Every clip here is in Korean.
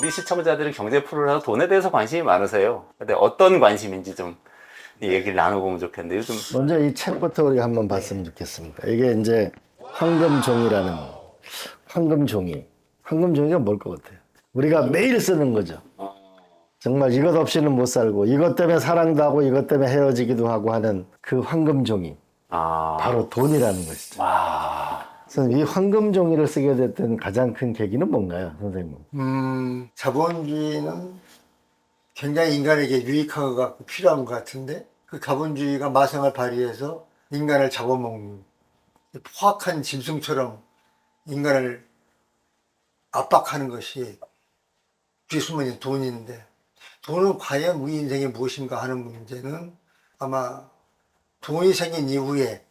우리 시청자들은 경제 프로라서 돈에 대해서 관심이 많으세요. 근데 어떤 관심인지 좀 얘기를 나눠보면 좋겠는데 요즘 먼저 이 책부터 우리가 한번 봤으면 좋겠습니다. 이게 이제 황금종이라는 황금종이. 황금종이가 뭘 것 같아요? 우리가 매일 쓰는 거죠. 정말 이것 없이는 못 살고 이것 때문에 사랑도 하고 이것 때문에 헤어지기도 하고 하는 그 황금종이 바로 돈이라는 것이죠. 그래서 이 황금종이를 쓰게 됐던 가장 큰 계기는 뭔가요, 선생님? 자본주의는 굉장히 인간에게 유익한 것 같고 필요한 것 같은데 그 자본주의가 마성을 발휘해서 인간을 잡아먹는 포악한 짐승처럼 인간을 압박하는 것이 뒤에 숨어있는 돈인데 돈은 과연 우리 인생에 무엇인가 하는 문제는 아마 돈이 생긴 이후에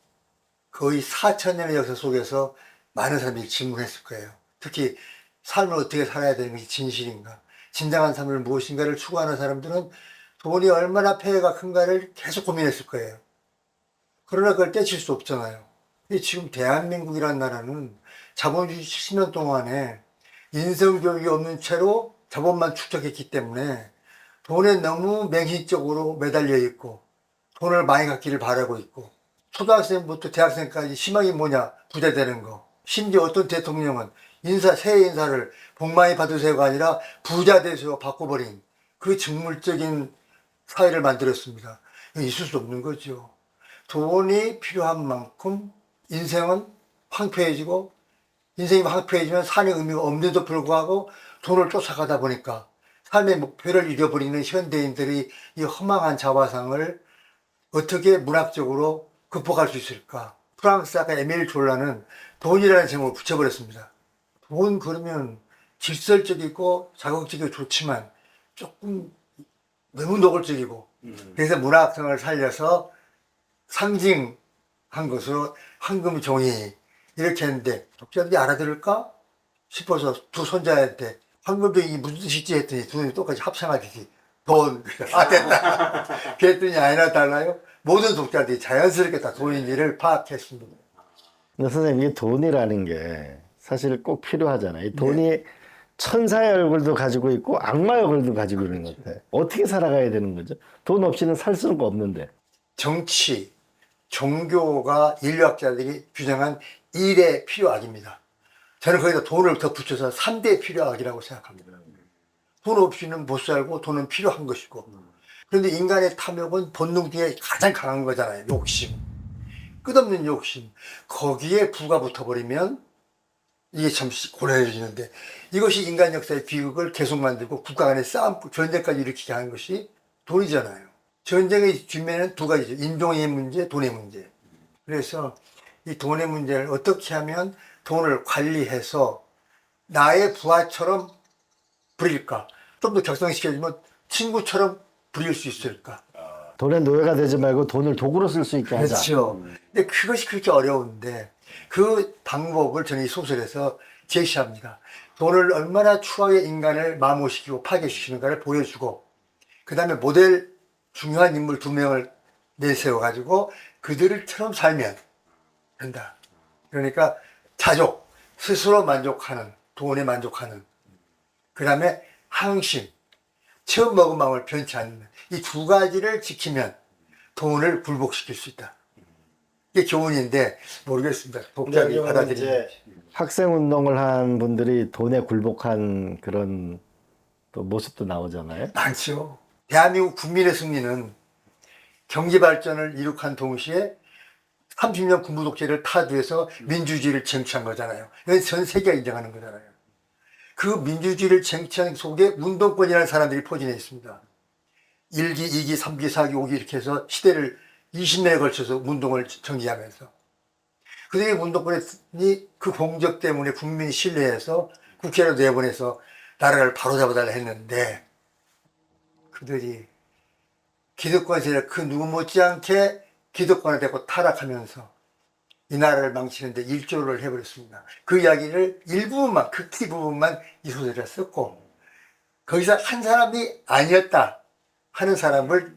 거의 4,000년의 역사 속에서 많은 사람들이 질문했을 거예요. 특히 삶을 어떻게 살아야 되는 것이 진실인가, 진정한 삶을 무엇인가를 추구하는 사람들은 돈이 얼마나 폐해가 큰가를 계속 고민했을 거예요. 그러나 그걸 떼칠 수 없잖아요. 근데 지금 대한민국이라는 나라는 자본주의 70년 동안에 인성교육이 없는 채로 자본만 축적했기 때문에 돈에 너무 맹신적으로 매달려 있고 돈을 많이 갖기를 바라고 있고 초등학생부터 대학생까지 희망이 뭐냐? 부자 되는 거. 심지어 어떤 대통령은 새해 인사를 복 많이 받으세요가 아니라 부자 되세요 바꿔버린 그 직물적인 사회를 만들었습니다. 이거 있을 수 없는 거죠. 돈이 필요한 만큼 인생은 황폐해지고 인생이 황폐해지면 삶의 의미가 없는데도 불구하고 돈을 쫓아가다 보니까 삶의 목표를 잃어버리는 현대인들이 이 허망한 자화상을 어떻게 문학적으로 극복할 수 있을까? 프랑스 작가 에밀 졸라는 돈이라는 제목을 붙여버렸습니다. 돈 그러면 질설적이고 자극적이고 좋지만 조금 너무 노골적이고 그래서 문학성을 살려서 상징한 것으로 황금종이 이렇게 했는데 독자들이 알아들을까 싶어서 두 손자한테 황금종이 무슨 뜻이지 했더니 두 놈이 똑같이 합성하듯이 돈. 아, 됐다. 그랬더니 아니나 달라요. 모든 독자들이 자연스럽게 다 돈인지를 파악했습니다. 근데 선생님, 이 돈이라는 게 사실 꼭 필요하잖아요. 이 돈이 천사의 얼굴도 가지고 있고 악마의 얼굴도 가지고 있는 것 같아요. 어떻게 살아가야 되는 거죠? 돈 없이는 살 수가 없는데. 정치, 종교가 인류학자들이 규정한 1의 필요악입니다. 저는 거기다 돈을 덧붙여서 3대 필요악이라고 생각합니다. 돈 없이는 못 살고 돈은 필요한 것이고. 그런데 인간의 탐욕은 본능 중에 가장 강한 거잖아요. 욕심. 끝없는 욕심. 거기에 부가 붙어버리면 이게 참 곤란해지는데 이것이 인간 역사의 비극을 계속 만들고 국가 간의 싸움, 전쟁까지 일으키게 하는 것이 돈이잖아요. 전쟁의 뒷면에는 두 가지죠. 인종의 문제, 돈의 문제. 그래서 이 돈의 문제를 어떻게 하면 돈을 관리해서 나의 부하처럼 부릴까? 좀 더 격상시켜주면 친구처럼 부릴 수 있을까? 돈의 노예가 되지 말고 돈을 도구로 쓸 수 있게 하자. 그렇죠. 근데 그것이 그렇게 어려운데 그 방법을 저는 이 소설에서 제시합니다. 돈을 얼마나 추하게 인간을 마모시키고 파괴시키는가를 보여주고 그 다음에 모델 중요한 인물 2명을 내세워가지고 그들처럼 살면 된다. 그러니까 자족, 스스로 만족하는, 돈에 만족하는 그 다음에 항심, 처음 먹은 마음을 변치 않는 이 두 가지를 지키면 돈을 굴복시킬 수 있다. 이게 교훈인데 모르겠습니다. 독자들이 받아들이는. 학생 운동을 한 분들이 돈에 굴복한 그런 또 모습도 나오잖아요. 많죠. 대한민국 국민의 승리는 경제 발전을 이룩한 동시에 30년 군부 독재를 타도해서 민주주의를 쟁취한 거잖아요. 이건 전 세계가 인정하는 거잖아요. 그 민주주의를 쟁취한 속에 운동권이라는 사람들이 포진해 있습니다. 1기, 2기, 3기, 4기, 5기 이렇게 해서 시대를 20년에 걸쳐서 운동을 전개하면서 그들의 운동권이 그 공적 때문에 국민이 신뢰해서 국회로 내보내서 나라를 바로잡아달라 했는데 그들이 기득권 세력 그 누구 못지않게 기득권을 대고 타락하면서 이 나라를 망치는데 일조를 해버렸습니다. 그 이야기를 일부분만, 극히 부분만 이 소설에 썼고 거기서 한 사람이 아니었다 하는 사람을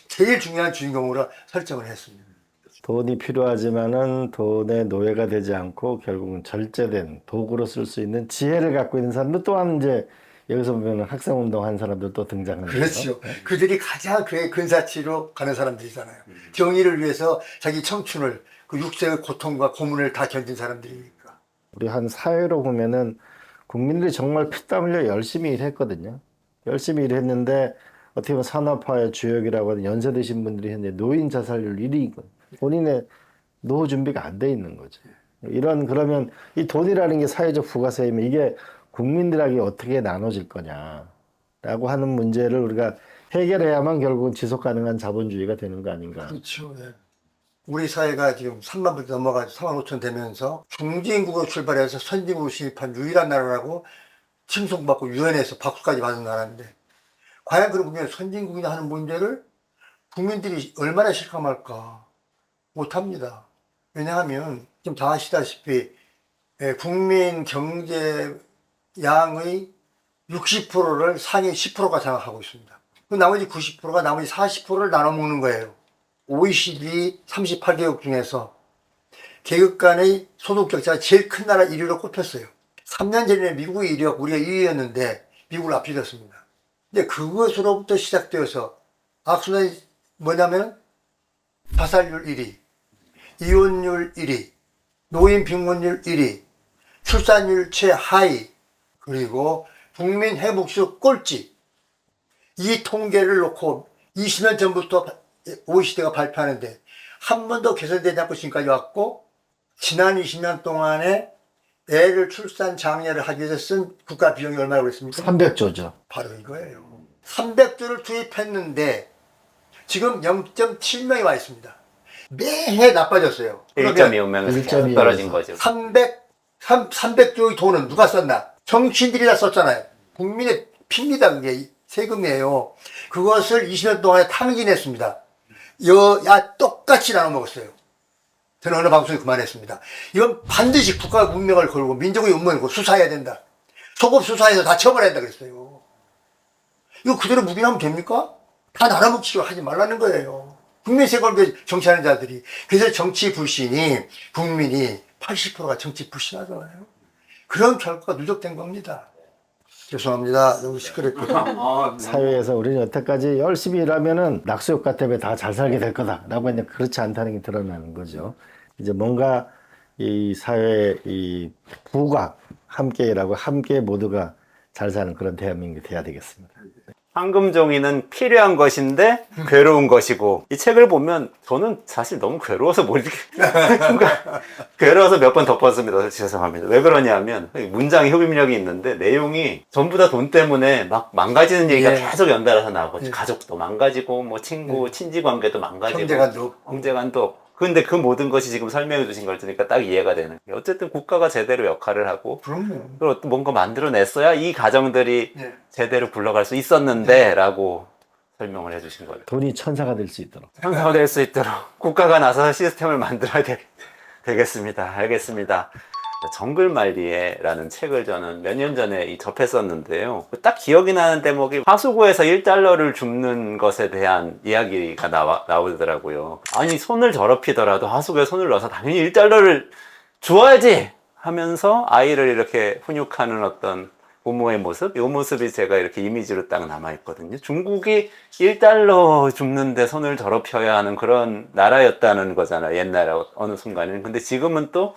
제일 중요한 주인공으로 설정을 했습니다. 돈이 필요하지만은 돈의 노예가 되지 않고 결국은 절제된 도구로 쓸 수 있는 지혜를 갖고 있는 사람도 또한 이제 여기서 보면 학생운동 한 사람들 또 등장하는 그렇죠. 거죠. 그들이 가장 그 근사치로 가는 사람들이잖아요. 정의를 위해서 자기 청춘을 그 육세의 고통과 고문을 다 견딘 사람들이니까. 우리 한 사회로 보면은 국민들이 정말 피땀 흘려 열심히 일했거든요. 열심히 일했는데 어떻게 보면 산업화의 주역이라고 하는 연세 드신 분들이 현재 노인 자살률 1위이거든요. 본인의 노후 준비가 안 돼 있는 거죠. 이런 그러면 이 돈이라는 게 사회적 부가세이면 이게 국민들에게 어떻게 나눠질 거냐라고 하는 문제를 우리가 해결해야만 결국은 지속 가능한 자본주의가 되는 거 아닌가. 그렇죠. 예. 우리 사회가 지금 3만 분 넘어가서 4만 5천 되면서 중진국으로 출발해서 선진국으로 진입한 유일한 나라라고 칭송받고 유엔에서 박수까지 받은 나라인데 과연 그러면 선진국이나 하는 문제를 국민들이 얼마나 실감할까? 못합니다. 왜냐하면 지금 다 아시다시피 국민 경제 양의 60%를 상위 10%가 장악하고 있습니다. 그 나머지 90%가 나머지 40%를 나눠 먹는 거예요. OECD 38개국 중에서 계급 간의 소득 격차가 제일 큰 나라 1위로 꼽혔어요. 3년 전에 미국이 1위였고 우리가 2위였는데 미국을 앞지렸습니다. 근데 그것으로부터 시작되어서 악순환이 뭐냐면 자살률 1위, 이혼율 1위, 노인 빈곤율 1위, 출산율 최하위, 그리고 국민 회복수 꼴찌. 이 통계를 놓고 20년 전부터 OECD가 발표하는데 한 번도 개선되지 않고 지금까지 왔고 지난 20년 동안에 애를 출산 장려를 하기 위해서 쓴 국가 비용이 얼마라고 그랬습니까? 300조죠. 바로 이거예요. 300조를 투입했는데 지금 0.7명이 와 있습니다. 매해 나빠졌어요. 1.25명에서 1.25 떨어진 거죠. 300조의 돈은 누가 썼나? 정치인들이 다 썼잖아요. 국민의 핍니다. 그게 세금이에요. 그것을 20년 동안에 탕진했습니다. 여야 똑같이 나눠 먹었어요. 저는 어느 방송에 그만했습니다. 이건 반드시 국가의 문명을 걸고 민족의 운명을 걸고 수사해야 된다. 소급 수사해서 다 처벌해야 된다 그랬어요. 이거 그대로 묵인하면 됩니까? 다 나눠 먹기로 하지 말라는 거예요. 국민 세금을 정치하는 자들이. 그래서 정치 불신이 국민이 80%가 정치 불신하잖아요. 그런 결과가 누적된 겁니다. 죄송합니다. 너무 시끄럽고. 사회에서 우리는 여태까지 열심히 일하면은 낙수효과 때문에 다 잘 살게 될 거다라고 했는데 그렇지 않다는 게 드러나는 거죠. 이제 뭔가 이 사회 이 부각 함께 일하고 함께 모두가 잘 사는 그런 대한민국이 돼야 되겠습니다. 황금종이는 필요한 것인데 괴로운 것이고 이 책을 보면 저는 사실 너무 괴로워서 못 읽... 괴로워서 몇 번 덮었습니다. 죄송합니다. 왜 그러냐면 문장에 흡입력이 있는데 내용이 전부 다 돈 때문에 막 망가지는 얘기가 예. 계속 연달아서 나오고 예. 가족도 망가지고 뭐 친구, 친지관계도 망가지고 형제간도 없고. 형제간도 없고 근데 그 모든 것이 지금 설명해 주신 걸 들으니까 딱 이해가 되는 거예요. 어쨌든 국가가 제대로 역할을 하고 그럼요. 그리고 또 뭔가 만들어냈어야 이 가정들이 네. 제대로 굴러갈 수 있었는데 라고 설명을 해주신 거예요. 돈이 천사가 될 수 있도록. 형사가 될 수 있도록 국가가 나서서 시스템을 만들어야 되겠습니다. 알겠습니다. 정글말리에라는 책을 저는 몇 년 전에 접했었는데요. 딱 기억이 나는 대목이 하수구에서 1달러를 줍는 것에 대한 이야기가 나오더라고요. 아니 손을 더럽히더라도 하수구에 손을 넣어서 당연히 1달러를 주어야지 하면서 아이를 이렇게 훈육하는 어떤 부모의 모습, 이 모습이 제가 이렇게 이미지로 딱 남아있거든요. 중국이 1달러 줍는데 손을 더럽혀야 하는 그런 나라였다는 거잖아요. 옛날에 어느 순간에는. 근데 지금은 또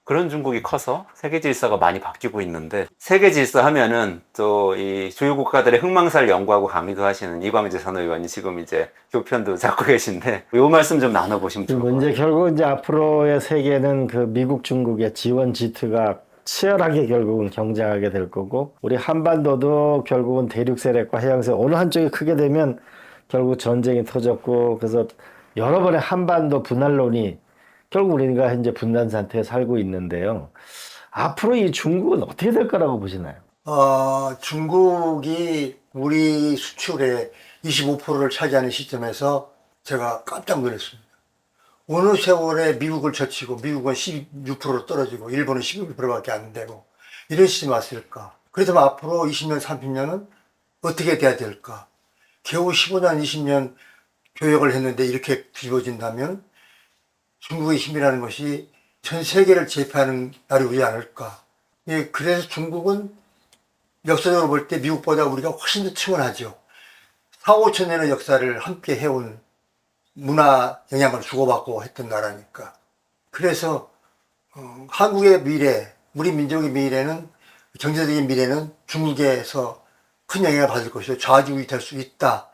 그런 중국이 커서 세계 질서가 많이 바뀌고 있는데 세계 질서 하면은 또 이 주요 국가들의 흥망사를 연구하고 강의도 하시는 이광재 전 의원이 지금 이제 교편도 잡고 계신데 이 말씀 좀 나눠보시면 좋을 것 그리고 같아요. 이제 결국 이제 앞으로의 세계는 그 미국 중국의 지원 지투가 치열하게 결국은 경쟁하게 될 거고 우리 한반도도 결국은 대륙 세력과 해양 세력 어느 한쪽이 크게 되면 결국 전쟁이 터졌고 그래서 여러 번의 한반도 분할론이 결국 우리가 현재 분단 상태에 살고 있는데요. 앞으로 이 중국은 어떻게 될 거라고 보시나요? 중국이 우리 수출의 25%를 차지하는 시점에서 제가 깜짝 놀랐습니다. 어느 세월에 미국을 젖히고 미국은 16%로 떨어지고 일본은 11%밖에 안 되고 이런 시점이 왔을까? 그렇다면 앞으로 20년, 30년은 어떻게 돼야 될까? 겨우 15년, 20년 교역을 했는데 이렇게 뒤집어진다면 중국의 힘이라는 것이 전 세계를 제패하는 날이 오지 않을까? 예, 그래서 중국은 역사적으로 볼 때 미국보다 우리가 훨씬 더 충분하죠. 4, 5천 년의 역사를 함께 해온 문화 영향을 주고받고 했던 나라니까. 그래서 한국의 미래, 우리 민족의 미래는, 경제적인 미래는 중국에서 큰 영향을 받을 것이고 좌지우지 될 수 있다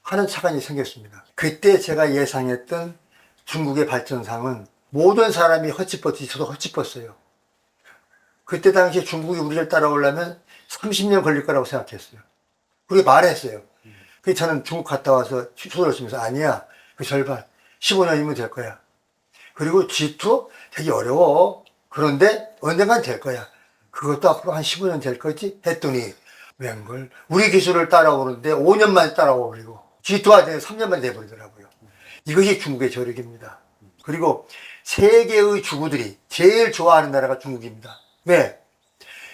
하는 차관이 생겼습니다. 그때 제가 예상했던 중국의 발전상은 모든 사람이 헛짚었듯이 저도 헛짚었어요. 그때 당시 중국이 우리를 따라오려면 30년 걸릴 거라고 생각했어요. 그렇게 말했어요. 그래서 저는 중국 갔다 와서 소설을 쓰면서 아니야, 그 절반 15년이면 될 거야. 그리고 G2 되게 어려워. 그런데 언젠간 될 거야. 그것도 앞으로 한 15년 될 거지 했더니 웬걸 우리 기술을 따라오는데 5년 만에 따라오고 그리고 G2가 3년 만에 돼버리더라고요. 이것이 중국의 저력입니다. 그리고 세계의 주부들이 제일 좋아하는 나라가 중국입니다. 왜?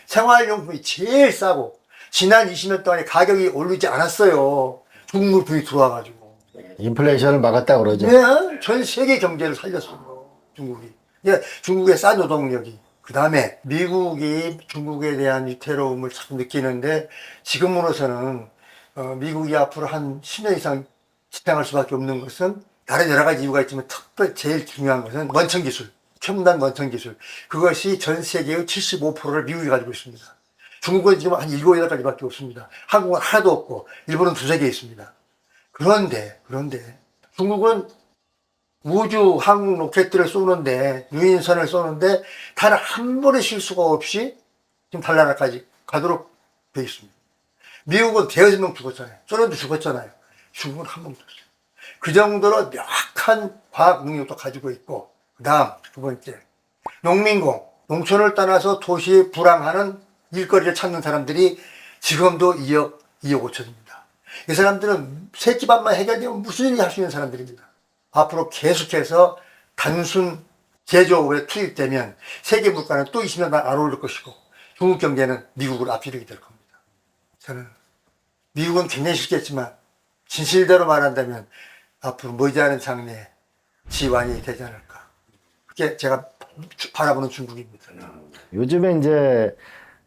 생활용품이 제일 싸고 지난 20년 동안에 가격이 오르지 않았어요. 중국 물품이 들어와가지고. 인플레이션을 막았다 그러죠. 네, 전 세계 경제를 살렸어요. 중국이. 예, 중국의 싼 노동력이. 그 다음에 미국이 중국에 대한 위태로움을 자꾸 느끼는데 지금으로서는 미국이 앞으로 한 10년 이상 지탱할 수밖에 없는 것은 다른 여러 가지 이유가 있지만 특별 제일 중요한 것은 원천 기술, 첨단 원천 기술. 그것이 전 세계의 75%를 미국이 가지고 있습니다. 중국은 지금 한 7, 8가지밖에 없습니다. 한국은 하나도 없고 일본은 2-3개 있습니다. 그런데 중국은 우주 항공 로켓들을 쏘는데 유인선을 쏘는데 단 한 번의 실수가 없이 지금 달나라까지 가도록 되어 있습니다. 미국은 대여섯 명 죽었잖아요. 소련도 죽었잖아요. 중국은 한 명도 없어요. 그 정도로 명확한 과학 능력도 가지고 있고, 그 다음 두 번째 농민공, 농촌을 떠나서 도시에 불황하는 일거리를 찾는 사람들이 지금도 2억 5천입니다. 이 사람들은 새끼밥만 해결되면 무슨 일이 할 수 있는 사람들입니다. 앞으로 계속해서 단순 제조업에 투입되면 세계 물가는 또 20년 안 오를 것이고 중국 경제는 미국을 앞지르게 될 겁니다. 저는 미국은 굉장히 쉽겠지만 진실대로 말한다면 앞으로 머지않은 장래에 지환이 되지 않을까. 그게 제가 바라보는 중국입니다. 요즘에 이제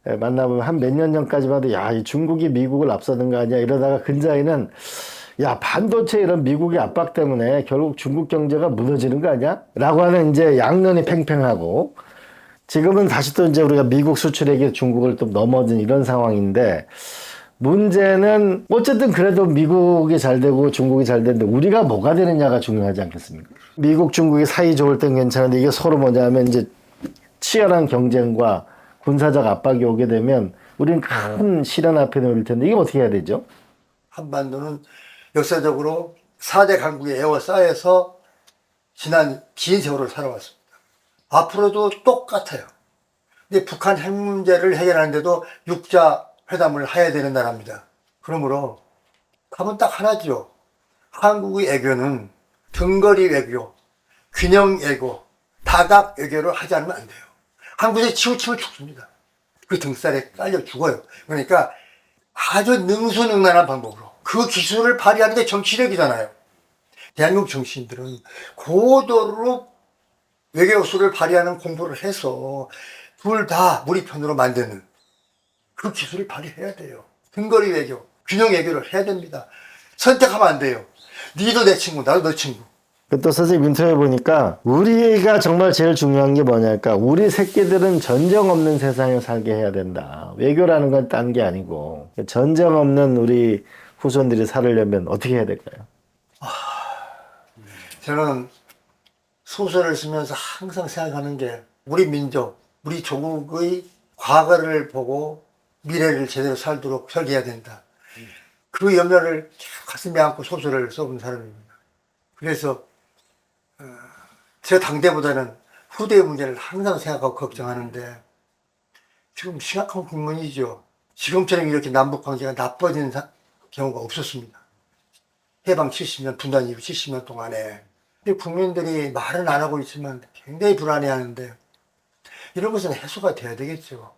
만나보면 한 몇 년 전까지 봐도 야, 이 중국이 미국을 앞서는 거 아니야 이러다가 근자에는 야, 반도체 이런 미국의 압박 때문에 결국 중국 경제가 무너지는 거 아니야? 라고 하는 이제 양론이 팽팽하고 지금은 다시 또 이제 우리가 미국 수출액이 중국을 또 넘어진 이런 상황인데 문제는 어쨌든 그래도 미국이 잘 되고 중국이 잘 되는데 우리가 뭐가 되느냐가 중요하지 않겠습니까? 미국, 중국이 사이 좋을 땐 괜찮은데 이게 서로 뭐냐면 이제 치열한 경쟁과 군사적 압박이 오게 되면 우리는 큰 시련 앞에 놓일 텐데 이게 어떻게 해야 되죠? 한반도는 역사적으로 4대 강국의 에워싸여서 지난 긴 세월을 살아왔습니다. 앞으로도 똑같아요. 근데 북한 핵 문제를 해결하는데도 육자 회담을 해야 되는 나라입니다. 그러므로 답은 딱 하나죠. 한국의 외교는 등거리 외교, 균형 외교, 다각 외교를 하지 않으면 안 돼요. 한국에 치우치면 죽습니다. 그 등살에 깔려 죽어요. 그러니까 아주 능수능란한 방법으로 그 기술을 발휘하는 게 정치력이잖아요. 대한민국 정치인들은 고도로 외교수를 발휘하는 공부를 해서 둘 다 우리 편으로 만드는 그 기술을 발휘해야 돼요. 등거리 외교, 균형 외교를 해야 됩니다. 선택하면 안 돼요. 니도 내 친구, 나도 너 친구. 또 선생님 인터뷰 보니까 우리가 정말 제일 중요한 게 뭐냐니까 우리 새끼들은 전쟁 없는 세상에 살게 해야 된다. 외교라는 건 딴 게 아니고 전쟁 없는 우리 후손들이 살으려면 어떻게 해야 될까요? 저는 소설을 쓰면서 항상 생각하는 게 우리 민족, 우리 조국의 과거를 보고 미래를 제대로 살도록 설계해야 된다. 그 염려를 가슴에 안고 소설을 써본 사람입니다. 그래서 제 당대보다는 후대의 문제를 항상 생각하고 걱정하는데 지금 심각한 국면이죠. 지금처럼 이렇게 남북관계가 나빠진 경우가 없었습니다. 해방 70년, 분단 이후 70년 동안에. 근데 국민들이 말은 안 하고 있지만 굉장히 불안해하는데 이런 것은 해소가 돼야 되겠죠.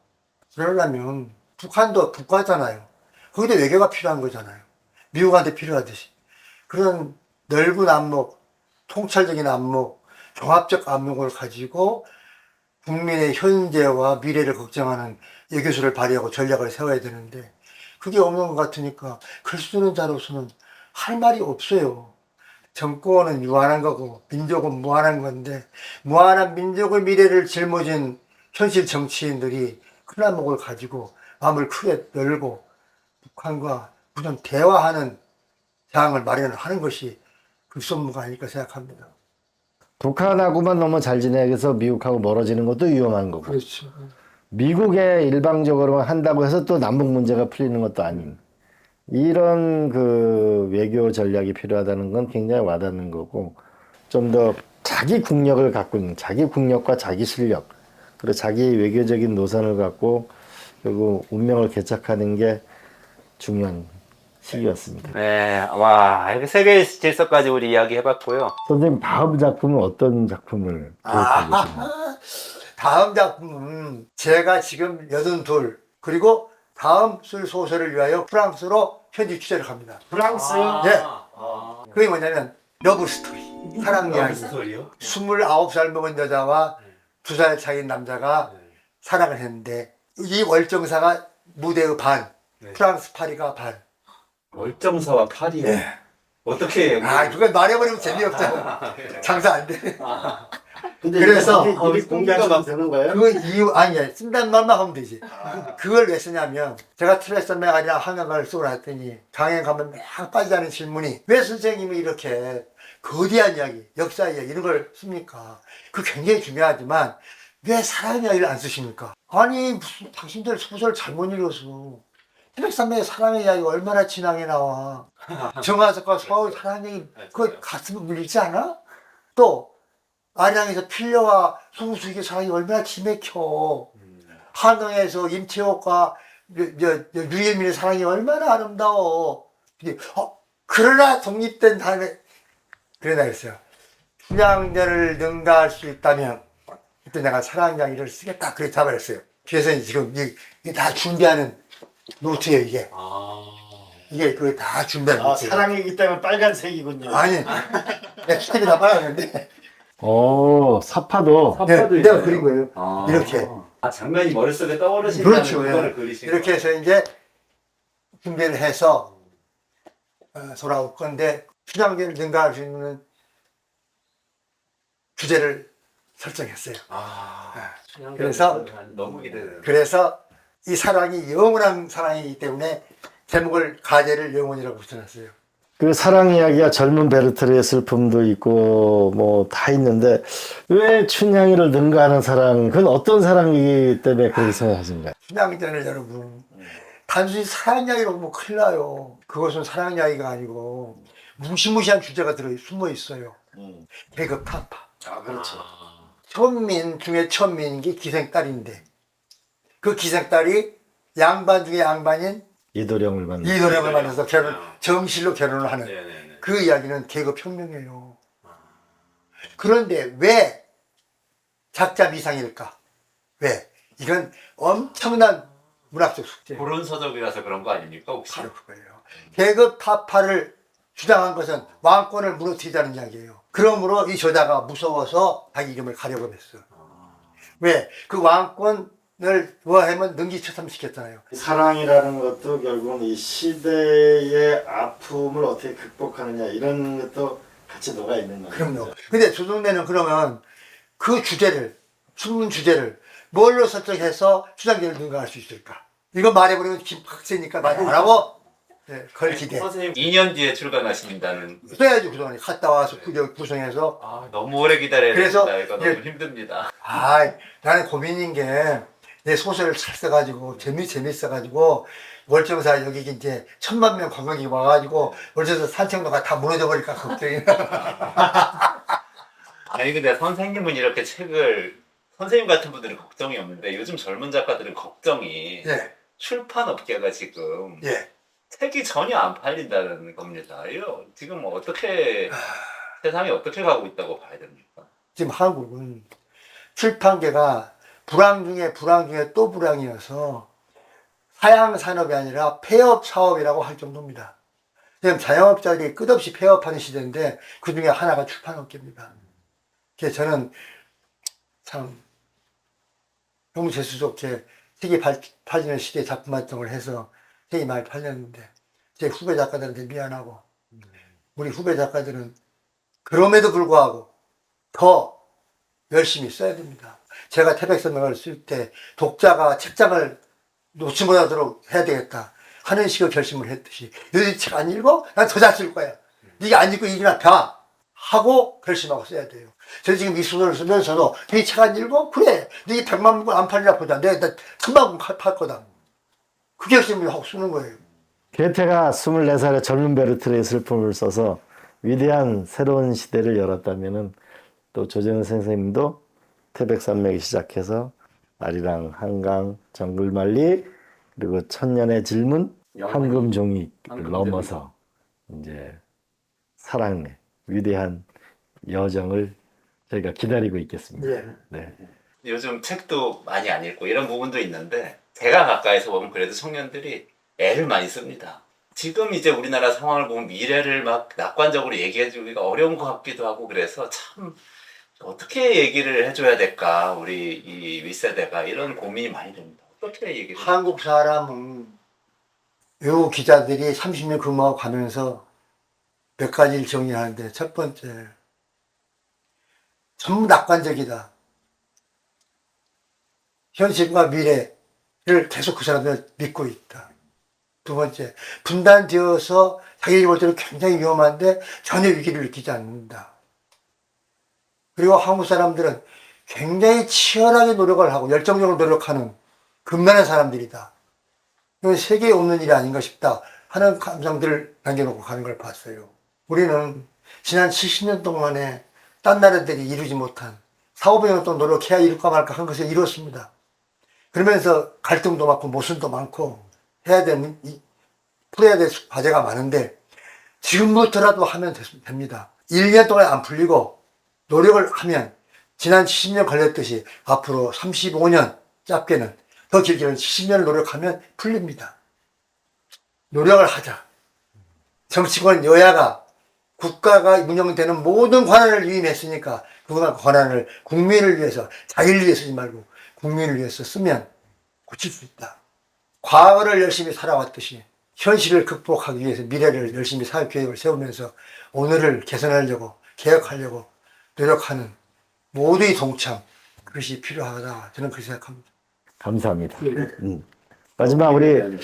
그러려면 북한도 국가잖아요. 거기도 외교가 필요한 거잖아요. 미국한테 필요하듯이. 그런 넓은 안목, 통찰적인 안목, 종합적 안목을 가지고 국민의 현재와 미래를 걱정하는 외교수를 발휘하고 전략을 세워야 되는데 그게 없는 것 같으니까 글 쓰는 자로서는 할 말이 없어요. 정권은 유한한 거고 민족은 무한한 건데 무한한 민족의 미래를 짊어진 현실 정치인들이 큰 안목을 가지고 마음을 크게 열고 북한과 무슨 대화하는 장을 마련하는 것이 급선무가 아닐까 생각합니다. 북한하고만 너무 잘 지내서 미국하고 멀어지는 것도 위험한 거고. 그렇죠. 미국에 일방적으로 한다고 해서 또 남북 문제가 풀리는 것도 아닌 이런 그 외교 전략이 필요하다는 건 굉장히 와닿는 거고 좀 더 자기 국력을 갖고 있는 자기 국력과 자기 실력 그리고 자기 외교적인 노선을 갖고 결국 운명을 개척하는 게 중요한 시기였습니다. 네, 와, 이렇게 세계의 질서까지 우리 이야기 해봤고요. 선생님 다음 작품은 어떤 작품을 계획하고 계신가요? 다음 작품은 제가 지금 82 그리고 다음 쓸 소설을 위하여 프랑스로 현지 취재를 갑니다. 프랑스요? 예. 그게 뭐냐면 러브 스토리, 사랑 이야기. 스토리요? 29살 먹은 여자와 2살 차이인 남자가 사랑을 했는데 이 월정사가 무대의 반, 프랑스 파리가 반. 월정사와 파리요? 예. 어떻게 그걸 말해버리면 재미없잖아. 장사 안 돼. 근데 그래서 우리 공개하면 되는 거예요? 그 이유 아니야. 쓴다는 말만 하면 되지. 그걸 왜 쓰냐면 제가 트레서 메가리나 한강을 쓰고 났더니 강연 가면 막 빠지자는 질문이 왜 선생님이 이렇게 거대한 이야기, 역사 이야기 이런 걸 씁니까? 그 굉장히 중요하지만 왜 사랑 이야기를 안 쓰십니까? 아니 무슨 당신들 소설 잘못 읽어서 태백산맥의 사랑의 이야기가 얼마나 진하게 나와. 정화석과 서울 사랑 얘기 그거 가슴에 물리지 않아? 또 안양에서 필려와 송수익의 사랑이 얼마나 기맥혀. 한강에서 임채옥과 류예민의 사랑이 얼마나 아름다워. 그러나 독립된 다음에 그러나 그랬어요. 춘향전을 능가할 수 있다면 그때 내가 사랑 이야기를 쓰겠다. 그렇게 잡아냈어요. 그래서 지금 이게 다 준비하는 노트예요 이게. 이게 그게 다 준비하는 노트예요. 사랑이기 때문에 빨간색이군요. 아니 내 스텝이 다 빨았는데 오, 사파도. 내가 그린 거예요. 이렇게. 장면이 머릿속에 떠오르신다는 그렇죠. 그거를 그리신 이렇게 해서 이제 준비를 해서 돌아올 건데 춘향전을 능가할 수 있는 주제를 설정했어요. 그래서 너무 기대돼요. 그래서 이 사랑이 영원한 사랑이기 때문에 제목을 가제를 영원이라고 붙여놨어요. 그 사랑 이야기가 젊은 베르테르의 슬픔도 있고 뭐 다 있는데 왜 춘향이를 능가하는 사랑 그건 어떤 사랑이기 때문에 그렇게 생각하신 거예요? 춘향전을 여러분 단순히 사랑 이야기로 보면 큰일 나요. 그것은 사랑 이야기가 아니고 무시무시한 주제가 숨어 있어요. 계급 타파. 그렇죠. 천민 중에 천민인 게 기생딸인데 그 기생딸이 양반 중에 양반인 이도령을 만나. 이도령을 만나서 정실로 결혼을 하는 그 이야기는 계급혁명이에요. 그런데 왜 작자 미상일까? 왜? 이건 엄청난 문학적 숙제. 고런 서적이라서 그런 거 아닙니까 혹시? 바로 그거예요. 계급 타파를 주장한 것은 왕권을 무너뜨리자는 이야기예요. 그러므로 이 저자가 무서워서 자기 이름을 가려고 했어. 왜? 그 왕권을 뭐하면 능지처참시켰잖아요. 사랑이라는 것도 결국은 이 시대의 아픔을 어떻게 극복하느냐 이런 것도 같이 녹아 있는 거예요. 그럼요. 근데 조정래는 그러면 그 주제를, 숨은 주제를 뭘로 설정해서 춘향전을 능가할 수 있을까? 이거 말해버리면 김학세니까 말 안 하고 걸 기대. 선생님 2년 뒤에 출간하신다는. 써야지 그동안에 갔다 와서 구성해서. 너무 오래 기다려야 그래서 됩니다. 이거 너무 힘듭니다. 나는 고민인 게 내 소설을 잘 써가지고 재밌어가지고 월정사 여기 이제 1000만 명 관광객이 와가지고 월정사 산책로가 다 무너져 버릴까 걱정이. 아니 근데 선생님은 이렇게 책을 선생님 같은 분들은 걱정이 없는데 요즘 젊은 작가들은 걱정이 예, 출판업계가 지금 예. 책이 전혀 안 팔린다는 겁니다. 이거 지금 어떻게 세상이 어떻게 가고 있다고 봐야 됩니까? 지금 한국은 출판계가 불황 중에 또 불황이어서 사양 산업이 아니라 폐업 사업이라고 할 정도입니다. 지금 자영업자들이 끝없이 폐업하는 시대인데 그 중에 하나가 출판업계입니다. 그래서 저는 참 너무 재수 좋게 책이 팔리는 시대에 작품 활동을 해서 책이 많이 팔렸는데 제 후배 작가들한테 미안하고 우리 후배 작가들은 그럼에도 불구하고 더 열심히 써야 됩니다. 제가 태백서명을 쓸 때 독자가 책장을 놓지 못하도록 해야 되겠다 하는 식의 결심을 했듯이 너희 책 안 읽어? 난 더 잘 쓸 거야. 네가 안 읽고 읽으나 봐 하고 결심하고 써야 돼요. 저 지금 이 소설을 쓰면서도 네 책 안 읽어? 그래. 네 100만 문 안 팔리나 보자. 내가 1000만 문 팔 거다. 그 결심을 하고 쓰는 거예요. 괴테가 24살에 젊은 베르트르의 슬픔을 써서 위대한 새로운 시대를 열었다면은 또 조정은 선생님도 태백산맥이 시작해서 아리랑, 한강, 정글만리 그리고 천년의 질문, 황금종이를 넘어서 이제 사랑의 위대한 여정을 저희가 기다리고 있겠습니다. 예. 네. 요즘 책도 많이 안 읽고 이런 부분도 있는데 제가 가까이서 보면 그래도 청년들이 애를 많이 씁니다. 지금 이제 우리나라 상황을 보면 미래를 막 낙관적으로 얘기해 주기가 어려운 것 같기도 하고 그래서 참 어떻게 얘기를 해줘야 될까 우리 이 윗세대가 이런 고민이 많이 됩니다. 어떻게 얘기를 한국 사람은 외국 기자들이 30년 근무하고 가면서 몇 가지를 정리하는데 첫 번째 전부 낙관적이다. 현실과 미래를 계속 그 사람들 믿고 있다. 두 번째, 분단되어서 자기들이 볼 때는 굉장히 위험한데 전혀 위기를 느끼지 않는다. 그리고 한국 사람들은 굉장히 치열하게 노력을 하고 열정적으로 노력하는 근면한 사람들이다. 이건 세계에 없는 일이 아닌가 싶다 하는 감상들을 남겨놓고 가는 걸 봤어요. 우리는 지난 70년 동안에 딴 나라들이 이루지 못한 4, 500년 동안 노력해야 이룰까 말까 한 것을 이뤘습니다. 그러면서 갈등도 많고 모순도 많고 해야 되는, 풀어야 될 과제가 많은데 지금부터라도 하면 됩니다. 1년 동안 안 풀리고 노력을 하면 지난 70년 걸렸듯이 앞으로 35년 짧게는 더 길게는 70년을 노력하면 풀립니다. 노력을 하자. 정치권 여야가 국가가 운영되는 모든 권한을 위임했으니까 그 권한을 국민을 위해서 자기를 위해 쓰지 말고 국민을 위해서 쓰면 고칠 수 있다. 과거를 열심히 살아왔듯이 현실을 극복하기 위해서 미래를 열심히 살 계획을 세우면서 오늘을 개선하려고 개혁하려고 노력하는 모두의 동참 그것이 필요하다 저는 그렇게 생각합니다. 감사합니다. 마지막 우리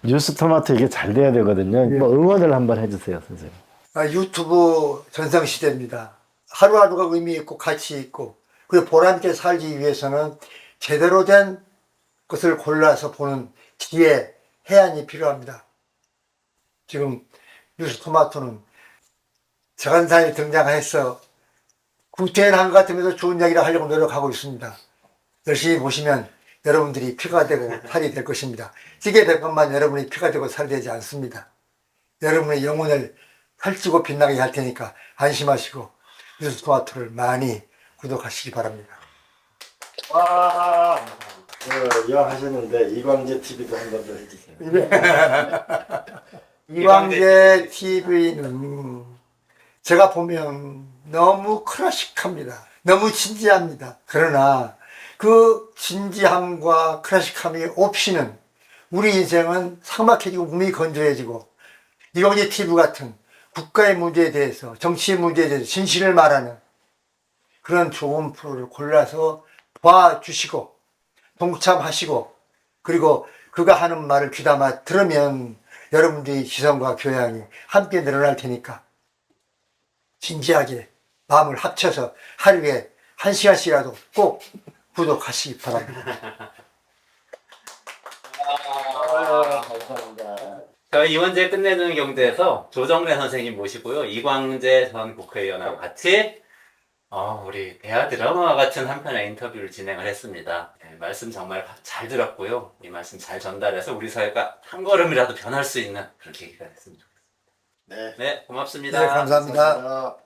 뉴스 토마토 이게 잘 돼야 되거든요. 뭐 응원을 한번 해주세요, 선생님. 유튜브 전성시대입니다. 하루하루가 의미 있고 가치 있고 그리고 보람있게 살기 위해서는 제대로 된 것을 골라서 보는 지혜, 해안이 필요합니다. 지금 뉴스 토마토는 저간사이 등장해서 구태한 것 같으면서 좋은 이야기를 하려고 노력하고 있습니다. 열심히 보시면 여러분들이 피가 되고 살이 될 것입니다. 찌개 100번만 여러분이 피가 되고 살이 되지 않습니다. 여러분의 영혼을 살찌고 빛나게 할 테니까 안심하시고 뉴스 토마토를 많이 구독하시기 바랍니다. 와, 이왕 하셨는데 이광재 TV도 한 번 더 해주세요. 이광재 TV는 제가 보면 너무 클래식합니다. 너무 진지합니다. 그러나 그 진지함과 클래식함이 없이는 우리 인생은 삭막해지고 몸이 건조해지고 이광재 TV 같은 국가의 문제에 대해서 정치의 문제에 대해서 진실을 말하는 그런 좋은 프로를 골라서 봐주시고 동참하시고 그리고 그가 하는 말을 귀담아 들으면 여러분들의 시선과 교양이 함께 늘어날 테니까 진지하게 마음을 합쳐서 하루에 1시간씩이라도 꼭 구독하시기 바랍니다. 감사합니다. 저희 이원재 끝내주는 경제에서 조정래 선생님 모시고요. 이광재 전 국회의원하고 같이 우리 대화 드라마와 같은 한 편의 인터뷰를 진행을 했습니다. 네, 말씀 정말 잘 들었고요. 이 말씀 잘 전달해서 우리 사회가 한 걸음이라도 변할 수 있는 그런 계기가 됐으면 좋겠습니다. 네. 네, 고맙습니다. 네, 감사합니다. 감사합니다.